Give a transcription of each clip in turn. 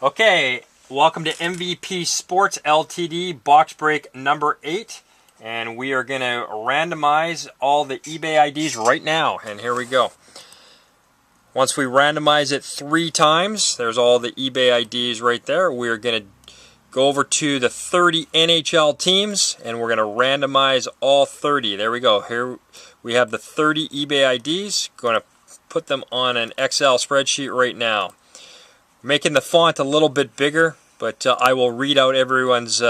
Okay, welcome to MVP Sports Ltd. Box break number 8. And we are going to randomize all the eBay IDs right now. And here we go. Once we randomize it 3 times, there's all the eBay IDs right there. We are going to go over to the 30 NHL teams, and we're going to randomize all 30. There we go. Here we have the 30 eBay IDs. Going to put them on an Excel spreadsheet right now. Making the font a little bit bigger, but I will read out everyone's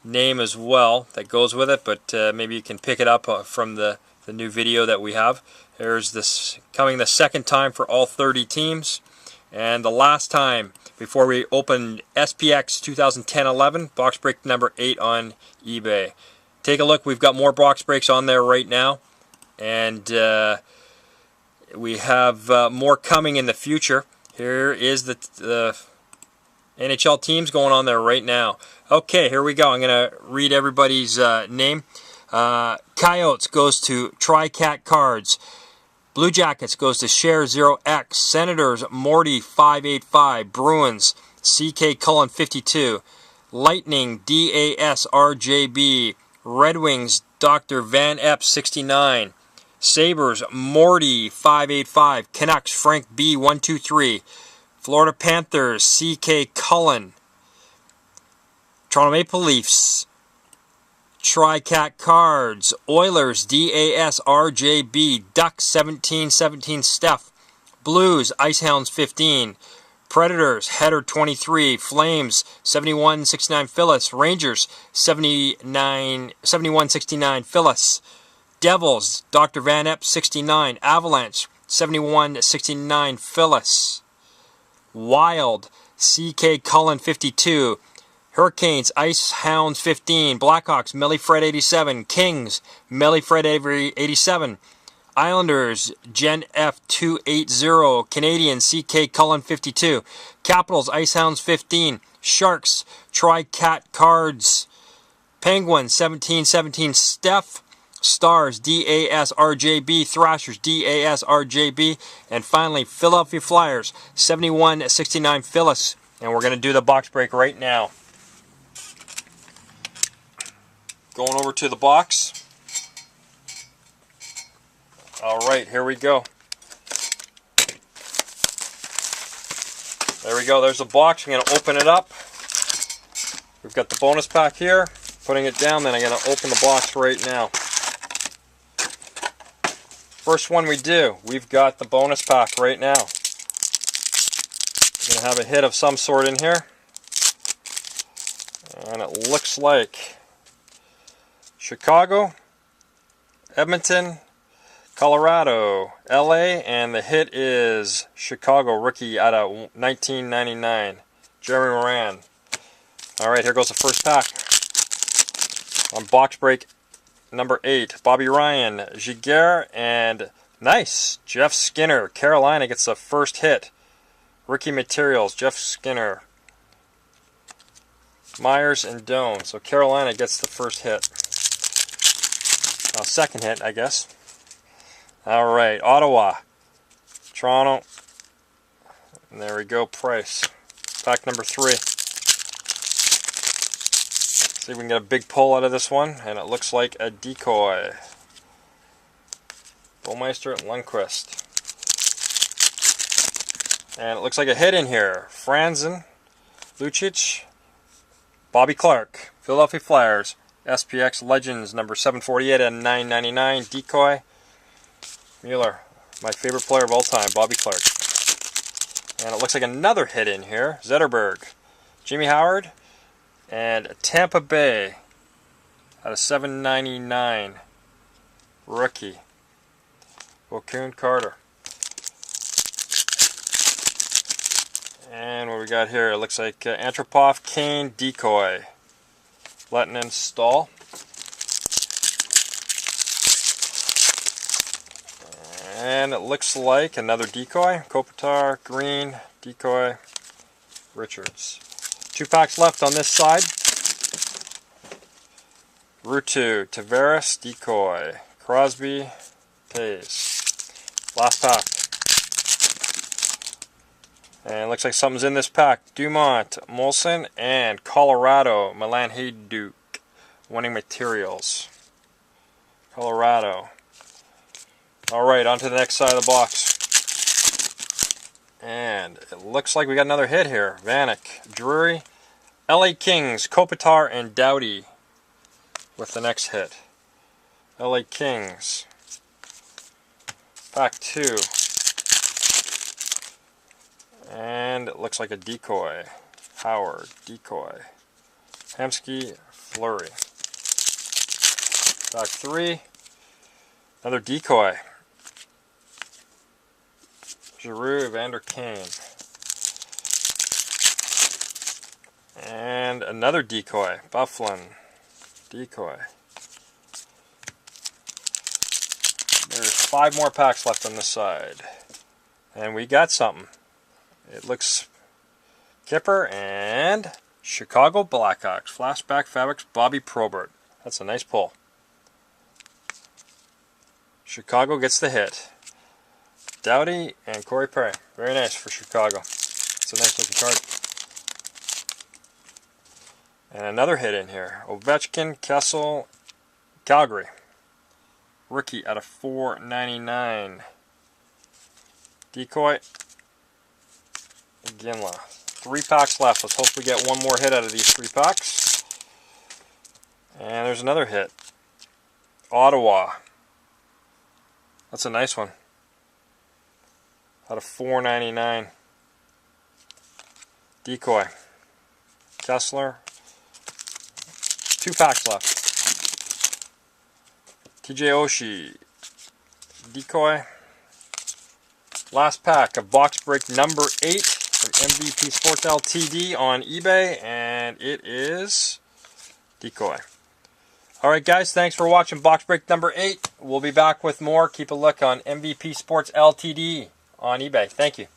name as well that goes with it, but maybe you can pick it up from the new video that we have. There's this coming the second time for all 30 teams, and the last time before we opened SPX 2010-11 box break number 8 on eBay. Take a look. We've got more box breaks on there right now, and we have more coming in the future. Here is the NHL teams going on there right now. Okay, here we go. I'm going to read everybody's name. Coyotes goes to TriCat Cards. Blue Jackets goes to Share 0X. Senators Morty 585. Bruins CK Cullen 52. Lightning DAS RJB. Red Wings Dr. Van Epp 69. Sabres Morty 585. Canucks Frank B 123. Florida Panthers CK Cullen. Toronto Maple Leafs TriCat Cards. Oilers DAS RJB. Ducks 1717 Steph. Blues Icehounds 15. Predators Header 23. Flames 7169 Phyllis. Rangers 7169 Phyllis. Devils Dr. Van Epp 69. Avalanche 7169 Phyllis. Wild CK Cullen 52. Hurricanes Ice Hounds 15. Blackhawks Millie Fred 87. Kings Millie Fred 87. Islanders Gen F 280. Canadians CK Cullen 52. Capitals Ice Hounds 15. Sharks TriCat Cards. Penguins 1717 Steph. Stars DAS RJB. Thrashers DAS RJB. And finally Philadelphia Flyers 7169 Phyllis. And we're going to do the box break right now. Going over to the box. Alright, here we go. There we go, there's the box. I'm going to open it up. We've got the bonus pack here. Putting it down, then I'm going to open the box right now. First one we do, we've got the bonus pack right now. We're going to have a hit of some sort in here. And it looks like Chicago, Edmonton, Colorado, LA, and the hit is Chicago rookie out of 1999, Jeremy Moran. Alright, here goes the first pack. On box break number 8, Bobby Ryan, Giguère, and nice, Jeff Skinner. Carolina gets the first hit. Rookie materials, Jeff Skinner. Myers and Doan. So Carolina gets the first hit. Second hit, I guess. Alright, Ottawa, Toronto. And there we go, Price. Pack number 3. See if we can get a big pull out of this one, and it looks like a decoy. Bowmeister and Lundqvist. And it looks like a hit in here. Franzen, Lucic, Bobby Clark, Philadelphia Flyers, SPX Legends number 748 and 999, decoy. Mueller, my favorite player of all time, Bobby Clark. And it looks like another hit in here. Zetterberg, Jimmy Howard, and Tampa Bay out of 799, rookie, O'Coon Carter. And what we got here, it looks like Antropov, Kane, decoy, Lettinen, Stahl. And it looks like another decoy, Kopitar, Green, decoy, Richards. 2 packs left on this side. Rutu, Tavares, decoy, Crosby, Tays. Last pack. And it looks like something's in this pack. Dumont, Molson, and Colorado, Milan Hajduk. Winning materials. Colorado. Alright, on to the next side of the box. And it looks like we got another hit here. Vanek, Drury, LA Kings, Kopitar, and Doughty with the next hit. LA Kings. Pack 2. And it looks like a decoy. Howard, decoy. Hemsky, Fleury. Pack 3. Another decoy. Giroux, Vander Kane. And another decoy. Bufflin, decoy. There's 5 more packs left on this side. And we got something. It looks Kipper and Chicago Blackhawks. Flashback Fabrics, Bobby Probert. That's a nice pull. Chicago gets the hit. Doughty and Corey Perry. Very nice for Chicago. It's a nice looking card. And another hit in here. Ovechkin, Kessel, Calgary. Rookie out of 499. Decoy. Ginla. 3 packs left. Let's hope we get one more hit out of these 3 packs. And there's another hit. Ottawa. That's a nice one. Out of 499. Decoy. Kessler. 2 packs left. TJ Oshie. Decoy. Last pack of box break number 8 from MVP Sports Ltd on eBay, and it is decoy. Alright guys, thanks for watching box break number 8. We'll be back with more. Keep a look on MVP Sports Ltd on eBay. Thank you.